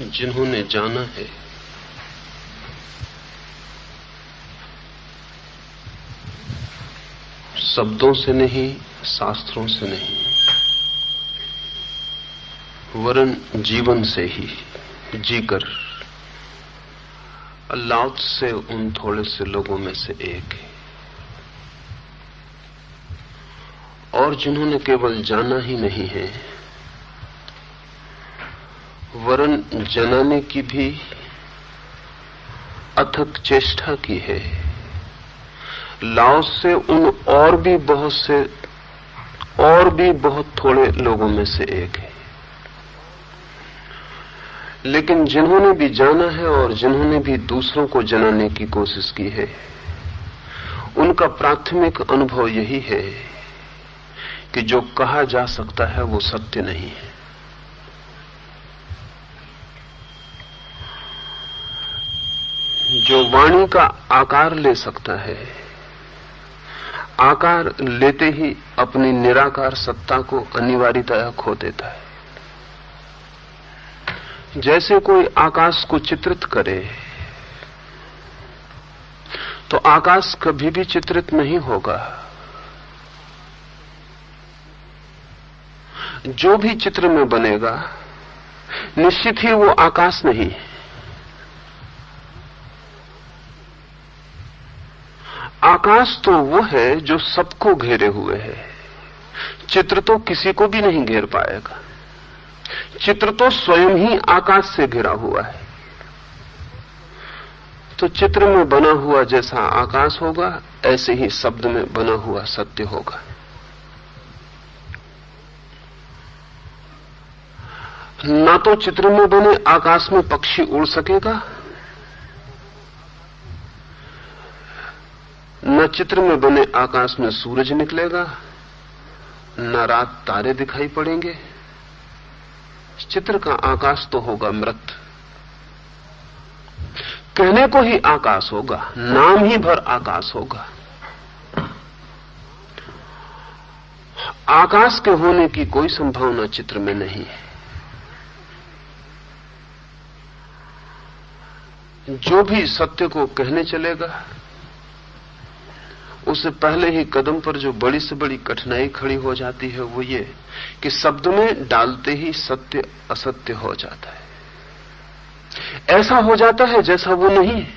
जिन्होंने जाना है शब्दों से नहीं, शास्त्रों से नहीं, वरन जीवन से ही जीकर अल्लाह से उन थोड़े से लोगों में से एक है। और जिन्होंने केवल जाना ही नहीं है वरन जनाने की भी अथक चेष्टा की है, लाओस से उन और भी बहुत थोड़े लोगों में से एक है। लेकिन जिन्होंने भी जाना है और जिन्होंने भी दूसरों को जनाने की कोशिश की है, उनका प्राथमिक अनुभव यही है कि जो कहा जा सकता है वो सत्य नहीं है। जो वाणी का आकार ले सकता है, आकार लेते ही अपनी निराकार सत्ता को अनिवार्यतया खो देता है। जैसे कोई आकाश को चित्रित करे तो आकाश कभी भी चित्रित नहीं होगा। जो भी चित्र में बनेगा निश्चित ही वो आकाश नहीं। आकाश तो वो है जो सबको घेरे हुए है। चित्र तो किसी को भी नहीं घेर पाएगा। चित्र तो स्वयं ही आकाश से घिरा हुआ है। तो चित्र में बना हुआ जैसा आकाश होगा, ऐसे ही शब्द में बना हुआ सत्य होगा। ना तो चित्र में बने आकाश में पक्षी उड़ सकेगा, न चित्र में बने आकाश में सूरज निकलेगा, न रात तारे दिखाई पड़ेंगे। चित्र का आकाश तो होगा मृत। कहने को ही आकाश होगा, नाम ही भर आकाश होगा। आकाश के होने की कोई संभावना चित्र में नहीं है। जो भी सत्य को कहने चलेगा उससे पहले ही कदम पर जो बड़ी से बड़ी कठिनाई खड़ी हो जाती है वो ये कि शब्द में डालते ही सत्य असत्य हो जाता है। ऐसा हो जाता है जैसा वो नहीं है,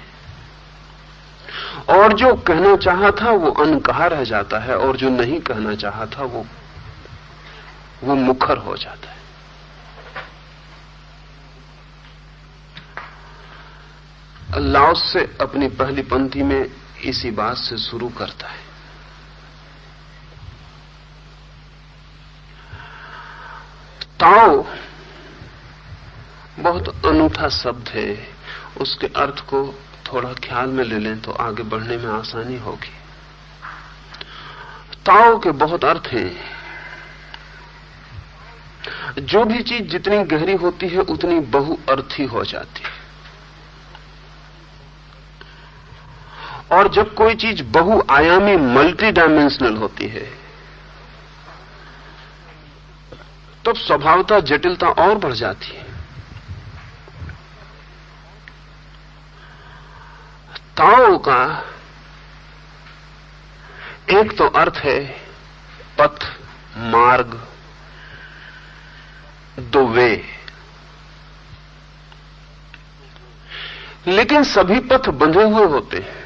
और जो कहना चाहा था वो अनकहा रह जाता है, और जो नहीं कहना चाहा था वो मुखर हो जाता है। लाओस से अपनी पहली पंक्ति में इसी बात से शुरू करता है। ताओ बहुत अनूठा शब्द है। उसके अर्थ को थोड़ा ख्याल में ले लें तो आगे बढ़ने में आसानी होगी। ताओ के बहुत अर्थ हैं। जो भी चीज जितनी गहरी होती है उतनी बहुअर्थी हो जाती है, और जब कोई चीज बहुआयामी मल्टी डायमेंशनल होती है तब स्वभावतः जटिलता और बढ़ जाती है। ताओ का एक तो अर्थ है पथ, मार्ग, दो वे। लेकिन सभी पथ बंधे हुए होते हैं।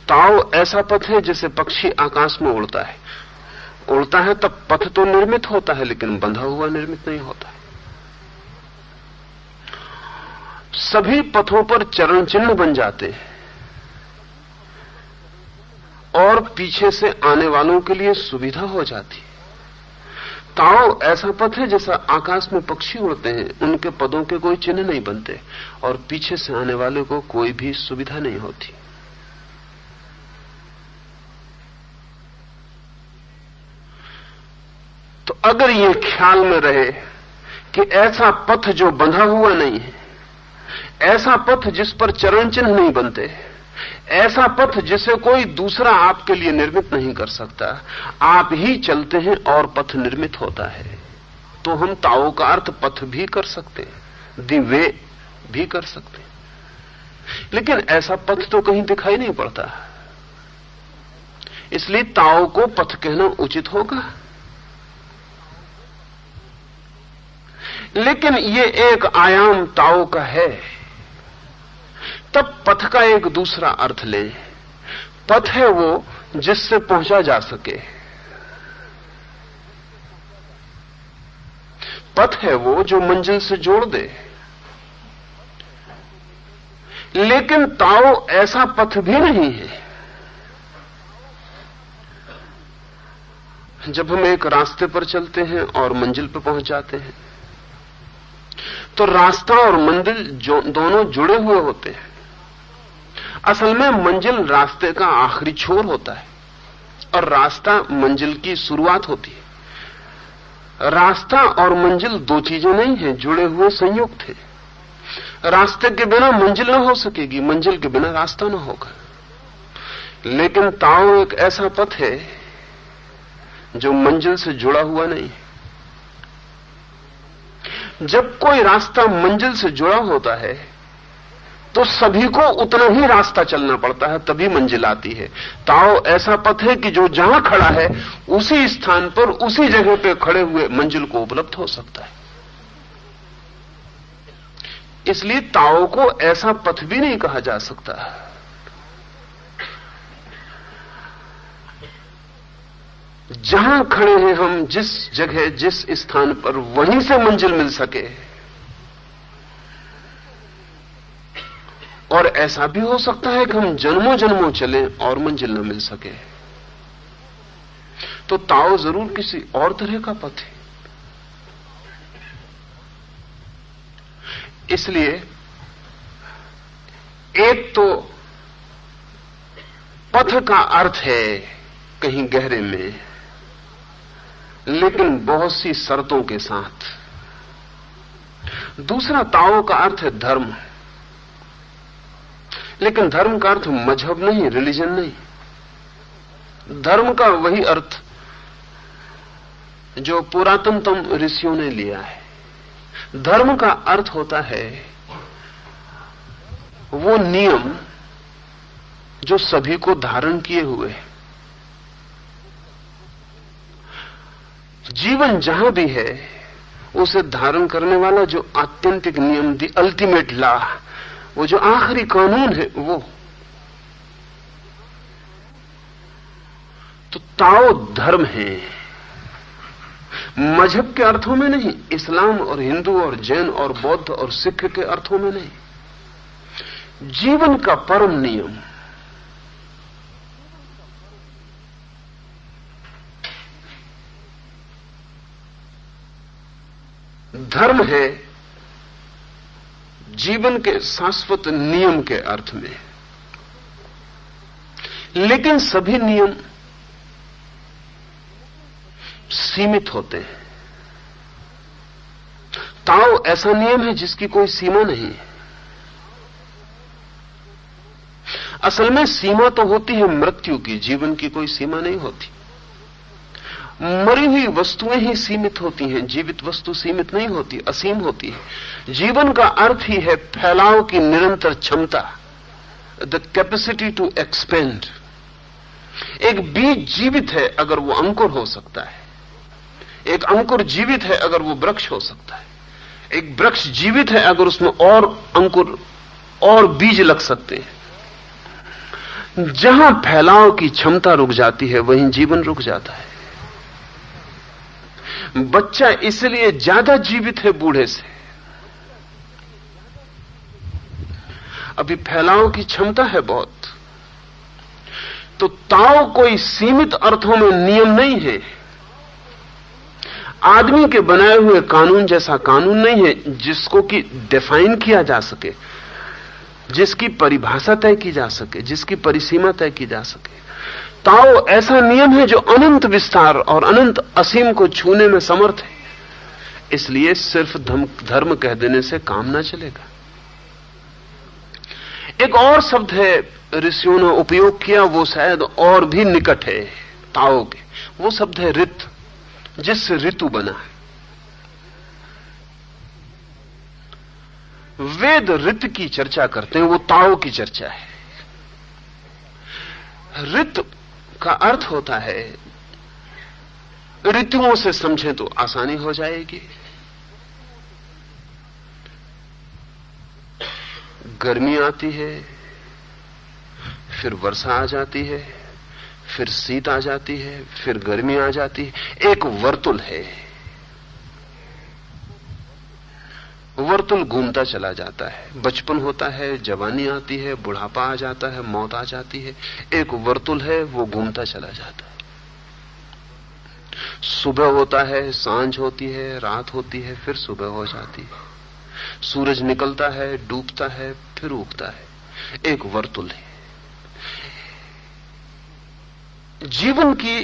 ताओ ऐसा पथ है जैसे पक्षी आकाश में उड़ता है। उड़ता है तब पथ तो निर्मित होता है, लेकिन बंधा हुआ निर्मित नहीं होता है। सभी पथों पर चरण चिन्ह बन जाते हैं और पीछे से आने वालों के लिए सुविधा हो जाती है। ताओ ऐसा पथ है जैसा आकाश में पक्षी उड़ते हैं, उनके पदों के कोई चिन्ह नहीं बनते और पीछे से आने वाले को कोई भी सुविधा नहीं होती। तो अगर ये ख्याल में रहे कि ऐसा पथ जो बंधा हुआ नहीं है, ऐसा पथ जिस पर चरण चिन्ह नहीं बनते, ऐसा पथ जिसे कोई दूसरा आपके लिए निर्मित नहीं कर सकता, आप ही चलते हैं और पथ निर्मित होता है, तो हम ताओ का अर्थ पथ भी कर सकते हैं, दी वे भी कर सकते हैं, लेकिन ऐसा पथ तो कहीं दिखाई नहीं पड़ता, इसलिए ताओ को पथ कहना उचित होगा। लेकिन ये एक आयाम ताओ का है, तब पथ का एक दूसरा अर्थ ले। पथ है वो जिससे पहुंचा जा सके, पथ है वो जो मंजिल से जोड़ दे। लेकिन ताओ ऐसा पथ भी नहीं है। जब हम एक रास्ते पर चलते हैं और मंजिल पर पहुंच जाते हैं, तो रास्ता और मंजिल दोनों जुड़े हुए होते हैं। असल में मंजिल रास्ते का आखिरी छोर होता है और रास्ता मंजिल की शुरुआत होती है। रास्ता और मंजिल दो चीजें नहीं हैं, जुड़े हुए संयुक्त हैं। रास्ते के बिना मंजिल न हो सकेगी, मंजिल के बिना रास्ता न होगा। लेकिन ताओ एक ऐसा पथ है जो मंजिल से जुड़ा हुआ नहीं है। जब कोई रास्ता मंजिल से जुड़ा होता है तो सभी को उतना ही रास्ता चलना पड़ता है, तभी मंजिल आती है। ताओ ऐसा पथ है कि जो जहां खड़ा है उसी स्थान पर उसी जगह पे खड़े हुए मंजिल को उपलब्ध हो सकता है। इसलिए ताओ को ऐसा पथ भी नहीं कहा जा सकता। जहां खड़े हैं हम, जिस जगह जिस स्थान पर, वहीं से मंजिल मिल सके। और ऐसा भी हो सकता है कि हम जन्मों जन्मों चलें और मंजिल न मिल सके। तो ताओ जरूर किसी और तरह का पथ है। इसलिए एक तो पथ का अर्थ है कहीं गहरे में, लेकिन बहुत सी शर्तों के साथ। दूसरा ताओ का अर्थ है धर्म, लेकिन धर्म का अर्थ मजहब नहीं, रिलीजन नहीं। धर्म का वही अर्थ जो पुरातनतम ऋषियों ने लिया है। धर्म का अर्थ होता है वो नियम जो सभी को धारण किए हुए है। जीवन जहां भी है उसे धारण करने वाला जो आत्यंतिक नियम, दी अल्टीमेट लॉ, वो जो आखिरी कानून है, वो। तो ताओ धर्म है, मजहब के अर्थों में नहीं, इस्लाम और हिंदू और जैन और बौद्ध और सिख के अर्थों में नहीं, जीवन का परम नियम। धर्म है जीवन के शाश्वत नियम के अर्थ में, लेकिन सभी नियम सीमित होते हैं। ताओ ऐसा नियम है जिसकी कोई सीमा नहीं है। असल में सीमा तो होती है मृत्यु की, जीवन की कोई सीमा नहीं होती। मरी हुई वस्तुएं ही सीमित होती हैं, जीवित वस्तु सीमित नहीं होती, असीम होती है। जीवन का अर्थ ही है फैलाव की निरंतर क्षमता, द कैपेसिटी टू एक्सपेंड। एक बीज जीवित है अगर वो अंकुर हो सकता है, एक अंकुर जीवित है अगर वो वृक्ष हो सकता है, एक वृक्ष जीवित है अगर उसमें और अंकुर और बीज लग सकते हैं। जहां फैलाव की क्षमता रुक जाती है वहीं जीवन रुक जाता है। बच्चा इसलिए ज्यादा जीवित है बूढ़े से, अभी फैलाव की क्षमता है बहुत। तो ताओ कोई सीमित अर्थों में नियम नहीं है, आदमी के बनाए हुए कानून जैसा कानून नहीं है जिसको कि डिफाइन किया जा सके, जिसकी परिभाषा तय की जा सके, जिसकी परिसीमा तय की जा सके। ताओ ऐसा नियम है जो अनंत विस्तार और अनंत असीम को छूने में समर्थ है। इसलिए सिर्फ धर्म कह देने से काम ना चलेगा। एक और शब्द है ऋषियों ने उपयोग किया, वो शायद और भी निकट है ताओ के। वो शब्द है ऋत, जिससे ऋतु बना है। वेद ऋत की चर्चा करते हैं, वो ताओ की चर्चा है। ऋत का अर्थ होता है, ऋतुओं से समझें तो आसानी हो जाएगी। गर्मी आती है, फिर वर्षा आ जाती है, फिर शीत आ जाती है, फिर गर्मी आ जाती है। एक वर्तुल है, वर्तुल घूमता चला जाता है। बचपन होता है, जवानी आती है, बुढ़ापा आ जाता है, मौत आ जाती है। एक वर्तुल है, वो घूमता चला जाता है। सुबह होता है, सांझ होती है, रात होती है, फिर सुबह हो जाती है। सूरज निकलता है, डूबता है, फिर उगता है। एक वर्तुल है। जीवन की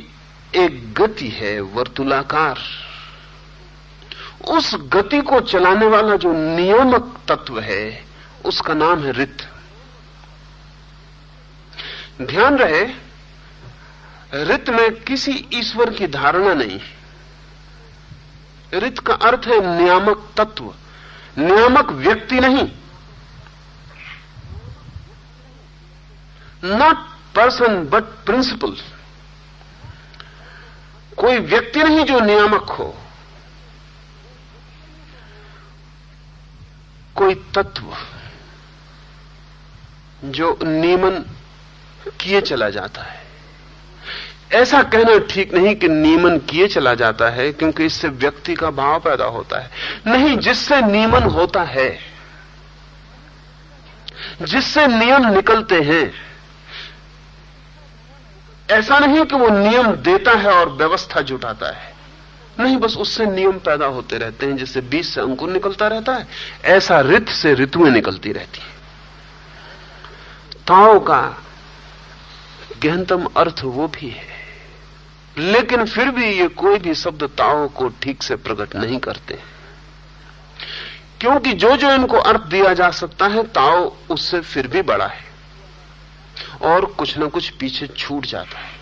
एक गति है वर्तुलाकार। उस गति को चलाने वाला जो नियामक तत्व है, उसका नाम है ऋत। ध्यान रहे, ऋत में किसी ईश्वर की धारणा नहीं। ऋत का अर्थ है नियामक तत्व, नियामक व्यक्ति नहीं। Not person but principal. कोई व्यक्ति नहीं जो नियामक हो, कोई तत्व जो नियमन किए चला जाता है। ऐसा कहना ठीक नहीं कि नियमन किए चला जाता है, क्योंकि इससे व्यक्ति का भाव पैदा होता है। नहीं, जिससे नियमन होता है, जिससे नियम निकलते हैं, ऐसा नहीं कि वो नियम देता है और व्यवस्था जुटाता है। नहीं, बस उससे नियम पैदा होते रहते हैं। जैसे बीज से अंकुर निकलता रहता है, ऐसा ऋत से ऋतुएं निकलती रहती हैं। ताओ का गहनतम अर्थ वो भी है, लेकिन फिर भी ये कोई भी शब्द ताओ को ठीक से प्रकट नहीं करते, क्योंकि जो जो इनको अर्थ दिया जा सकता है, ताओ उससे फिर भी बड़ा है और कुछ ना कुछ पीछे छूट जाता है।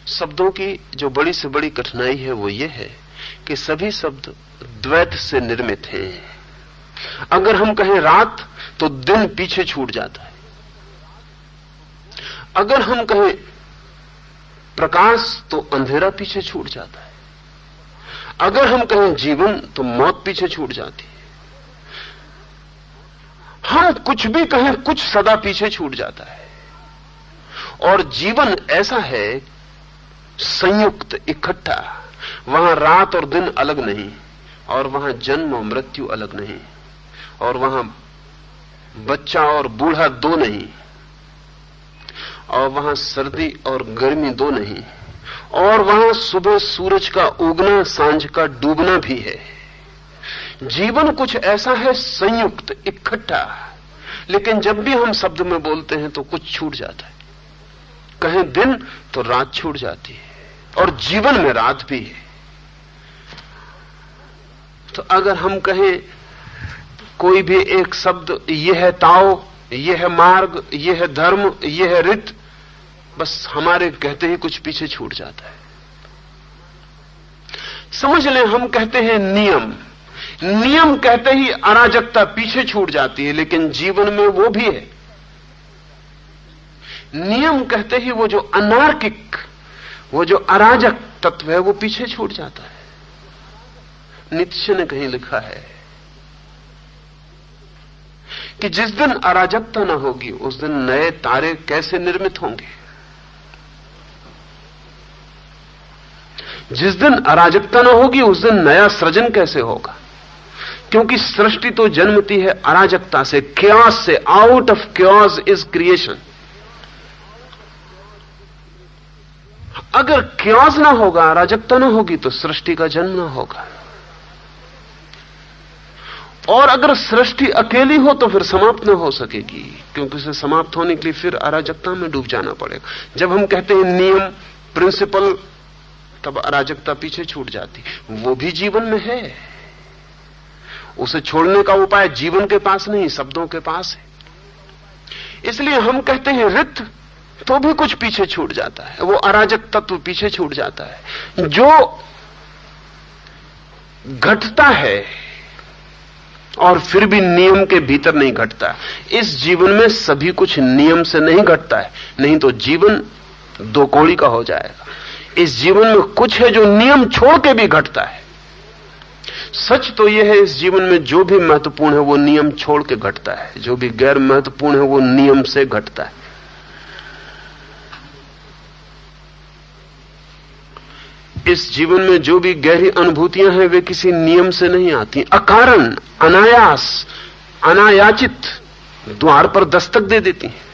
शब्दों की जो बड़ी से बड़ी कठिनाई है वो ये है कि सभी शब्द द्वैत से निर्मित हैं। अगर हम कहें रात तो दिन पीछे छूट जाता है। अगर हम कहें प्रकाश तो अंधेरा पीछे छूट जाता है। अगर हम कहें जीवन तो मौत पीछे छूट जाती है। हम कुछ भी कहें, कुछ सदा पीछे छूट जाता है। और जीवन ऐसा है संयुक्त, इकट्ठा। वहां रात और दिन अलग नहीं, और वहां जन्म और मृत्यु अलग नहीं, और वहां बच्चा और बूढ़ा दो नहीं, और वहां सर्दी और गर्मी दो नहीं, और वहां सुबह सूरज का उगना, सांझ का डूबना भी है। जीवन कुछ ऐसा है संयुक्त, इकट्ठा। लेकिन जब भी हम शब्द में बोलते हैं तो कुछ छूट जाता है। कहें दिन तो रात छूट जाती है, और जीवन में रात भी है। तो अगर हम कहें कोई भी एक शब्द, यह है ताओ, यह है मार्ग, यह है धर्म, यह है ऋत, बस हमारे कहते ही कुछ पीछे छूट जाता है। समझ लें, हम कहते हैं नियम। नियम कहते ही अराजकता पीछे छूट जाती है, लेकिन जीवन में वो भी है। नियम कहते ही वो जो अनार्किक, वो जो अराजक तत्व है, वो पीछे छूट जाता है। नीत्शे ने कहीं लिखा है कि जिस दिन अराजकता न होगी, उस दिन नए तारे कैसे निर्मित होंगे। जिस दिन अराजकता न होगी, उस दिन नया सृजन कैसे होगा। क्योंकि सृष्टि तो जन्मती है अराजकता से, क्योस से। Out of chaos is creation. अगर क्योस ना होगा, अराजकता ना होगी, तो सृष्टि का जन्म ना होगा। और अगर सृष्टि अकेली हो तो फिर समाप्त ना हो सकेगी, क्योंकि उसे समाप्त होने के लिए फिर अराजकता में डूब जाना पड़ेगा। जब हम कहते हैं नियम, प्रिंसिपल, तब अराजकता पीछे छूट जाती। वो भी जीवन में है। उसे छोड़ने का उपाय जीवन के पास नहीं, शब्दों के पास है। इसलिए हम कहते हैं ऋत, तो भी कुछ पीछे छूट जाता है। वो अराजक तत्व पीछे छूट जाता है। जो घटता है और फिर भी नियम के भीतर नहीं घटता। इस जीवन में सभी कुछ नियम से नहीं घटता है, नहीं तो जीवन दो कौड़ी का हो जाएगा। इस जीवन में कुछ है जो नियम छोड़ के भी घटता है। सच तो यह है, इस जीवन में जो भी महत्वपूर्ण है वो नियम छोड़ के घटता है, जो भी गैर महत्वपूर्ण है वो नियम से घटता है। इस जीवन में जो भी गहरी अनुभूतियां हैं वे किसी नियम से नहीं आती, अकारण, अनायास, अनायाचित द्वार पर दस्तक दे देती हैं।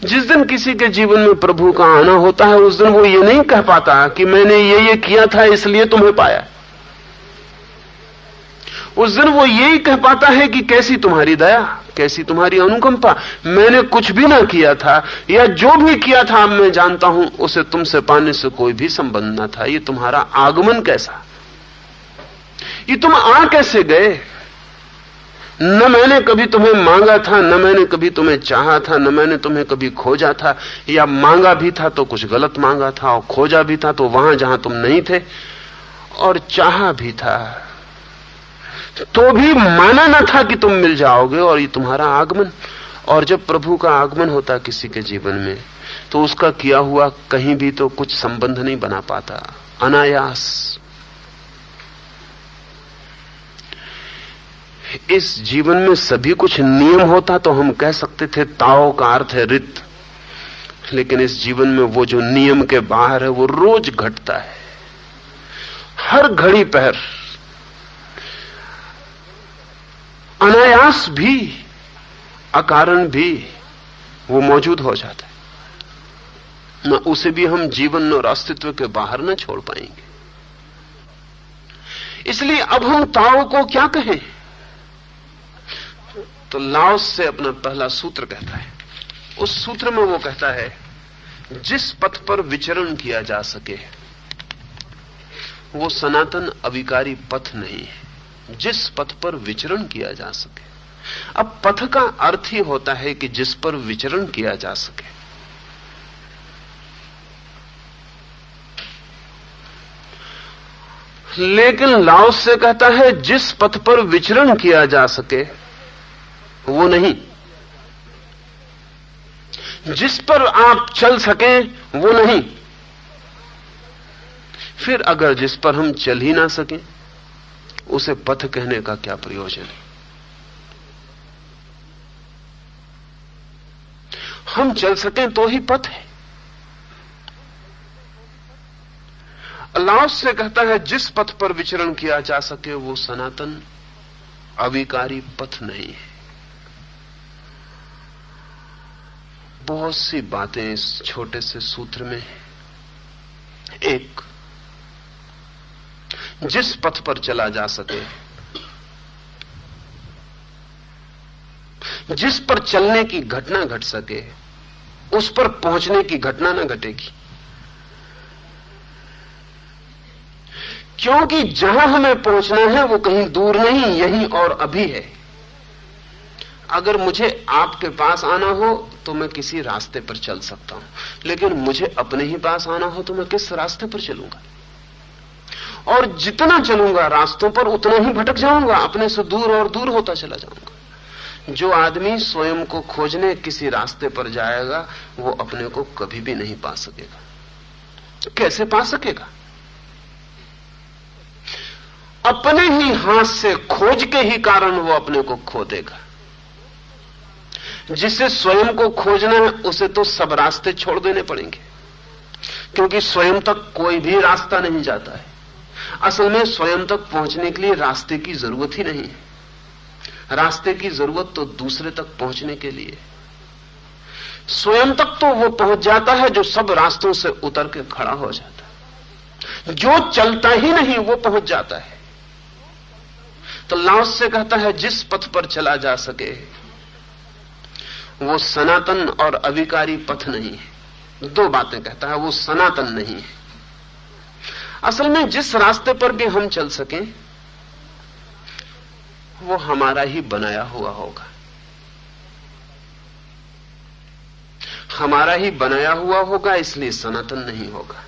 जिस दिन किसी के जीवन में प्रभु का आना होता है उस दिन वो ये नहीं कह पाता कि मैंने ये किया था इसलिए तुम्हें पाया। उस दिन वो यही कह पाता है कि कैसी तुम्हारी दया, कैसी तुम्हारी अनुकंपा, मैंने कुछ भी ना किया था, या जो भी किया था अब मैं जानता हूं उसे तुमसे पाने से कोई भी संबंध ना था। ये तुम्हारा आगमन कैसा, ये तुम आ कैसे गए? न मैंने कभी तुम्हें मांगा था, न मैंने कभी तुम्हें चाहा था, न मैंने तुम्हें कभी खोजा था, या मांगा भी था तो कुछ गलत मांगा था, और खोजा भी था तो वहां जहां तुम नहीं थे, और चाहा भी था तो भी माना न था कि तुम मिल जाओगे। और ये तुम्हारा आगमन। और जब प्रभु का आगमन होता किसी के जीवन में तो उसका किया हुआ कहीं भी तो कुछ संबंध नहीं बना पाता, अनायास। इस जीवन में सभी कुछ नियम होता तो हम कह सकते थे ताओ का अर्थ है रित, लेकिन इस जीवन में वो जो नियम के बाहर है वो रोज घटता है। हर घड़ी पहर अनायास भी, अकारण भी वो मौजूद हो जाता है। न उसे भी हम जीवन और अस्तित्व के बाहर न छोड़ पाएंगे। इसलिए अब हम ताओ को क्या कहें? तो लाओस से अपना पहला सूत्र कहता है। उस सूत्र में वो कहता है जिस पथ पर विचरण किया जा सके वो सनातन अविकारी पथ नहीं है। जिस पथ पर विचरण किया जा सके। अब पथ का अर्थ ही होता है कि जिस पर विचरण किया जा सके। लेकिन लाओस से कहता है जिस पथ पर विचरण किया जा सके वो नहीं, जिस पर आप चल सकें वो नहीं। फिर अगर जिस पर हम चल ही ना सकें उसे पथ कहने का क्या प्रयोजन है? हम चल सकें तो ही पथ है। लाओस से कहता है जिस पथ पर विचरण किया जा सके वो सनातन अविकारी पथ नहीं है। बहुत सी बातें इस छोटे से सूत्र में। एक, जिस पथ पर चला जा सके, जिस पर चलने की घटना घट सके उस पर पहुंचने की घटना न घटेगी। क्योंकि जहां हमें पहुंचना है वो कहीं दूर नहीं, यहीं और अभी है। अगर मुझे आपके पास आना हो तो मैं किसी रास्ते पर चल सकता हूं, लेकिन मुझे अपने ही पास आना हो तो मैं किस रास्ते पर चलूंगा? और जितना चलूंगा रास्तों पर उतना ही भटक जाऊंगा, अपने से दूर और दूर होता चला जाऊंगा। जो आदमी स्वयं को खोजने किसी रास्ते पर जाएगा वो अपने को कभी भी नहीं पा सकेगा। कैसे पा सकेगा? अपने ही हाथ से खोज के ही कारण वो अपने को खो देगा। जिसे स्वयं को खोजना है उसे तो सब रास्ते छोड़ देने पड़ेंगे, क्योंकि स्वयं तक कोई भी रास्ता नहीं जाता है। असल में स्वयं तक पहुंचने के लिए रास्ते की जरूरत ही नहीं है। रास्ते की जरूरत तो दूसरे तक पहुंचने के लिए। स्वयं तक तो वो पहुंच जाता है जो सब रास्तों से उतर के खड़ा हो जाता है। जो चलता ही नहीं वो पहुंच जाता है। तो लाओस से कहता है जिस पथ पर चला जा सके वो सनातन और अविकारी पथ नहीं है। दो बातें कहता है, वो सनातन नहीं है। असल में जिस रास्ते पर भी हम चल सकें वो हमारा ही बनाया हुआ होगा, हमारा ही बनाया हुआ होगा, इसलिए सनातन नहीं होगा।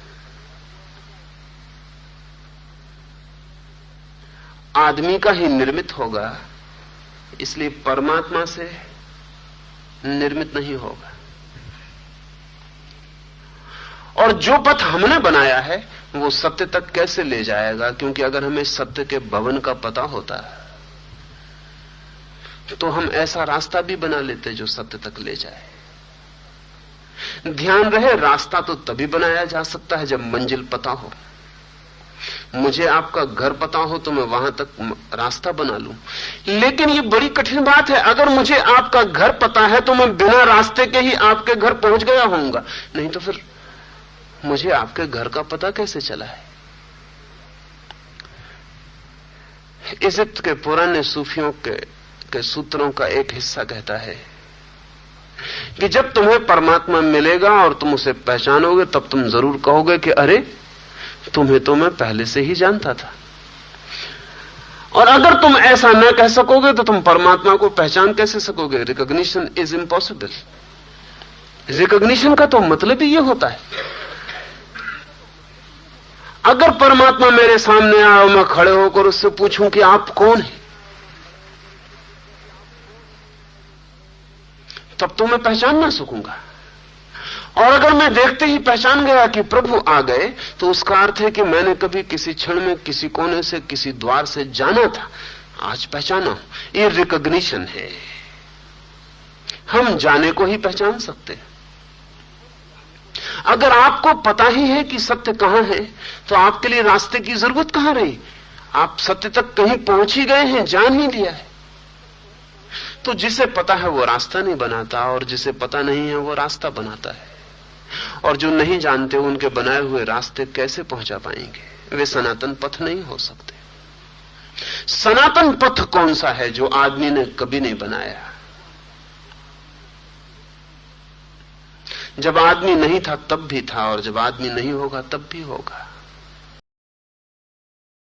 आदमी का ही निर्मित होगा, इसलिए परमात्मा से निर्मित नहीं होगा। और जो पथ हमने बनाया है वो सत्य तक कैसे ले जाएगा? क्योंकि अगर हमें सत्य के भवन का पता होता तो हम ऐसा रास्ता भी बना लेते जो सत्य तक ले जाए। ध्यान रहे, रास्ता तो तभी बनाया जा सकता है जब मंजिल पता हो। मुझे आपका घर पता हो तो मैं वहां तक रास्ता बना लूं, लेकिन ये बड़ी कठिन बात है। अगर मुझे आपका घर पता है तो मैं बिना रास्ते के ही आपके घर पहुंच गया होऊंगा, नहीं तो फिर मुझे आपके घर का पता कैसे चला है? इजिप्त के पुराने सूफियों के सूत्रों का एक हिस्सा कहता है कि जब तुम्हें परमात्मा मिलेगा और तुम उसे पहचानोगे तब तुम जरूर कहोगे कि अरे, तुम्हें तो मैं पहले से ही जानता था। और अगर तुम ऐसा न कह सकोगे तो तुम परमात्मा को पहचान कैसे सकोगे? Recognition is impossible. रिकॉग्निशन का तो मतलब ही यह होता है, अगर परमात्मा मेरे सामने आए और मैं खड़े होकर उससे पूछूं कि आप कौन हैं, तब तो मैं पहचान ना सकूंगा। और अगर मैं देखते ही पहचान गया कि प्रभु आ गए, तो उसका अर्थ है कि मैंने कभी किसी क्षण में किसी कोने से, किसी द्वार से जाना था, आज पहचाना। ये रिकॉग्निशन है। हम जाने को ही पहचान सकते हैं। अगर आपको पता ही है कि सत्य कहां है, तो आपके लिए रास्ते की जरूरत कहां रही? आप सत्य तक कहीं पहुंच ही गए हैं, जान ही लिया है। तो जिसे पता है वो रास्ता नहीं बनाता, और जिसे पता नहीं है वो रास्ता बनाता है। और जो नहीं जानते उनके बनाए हुए रास्ते कैसे पहुंचा पाएंगे? वे सनातन पथ नहीं हो सकते। सनातन पथ कौन सा है जो आदमी ने कभी नहीं बनाया? जब आदमी नहीं था तब भी था, और जब आदमी नहीं होगा तब भी होगा।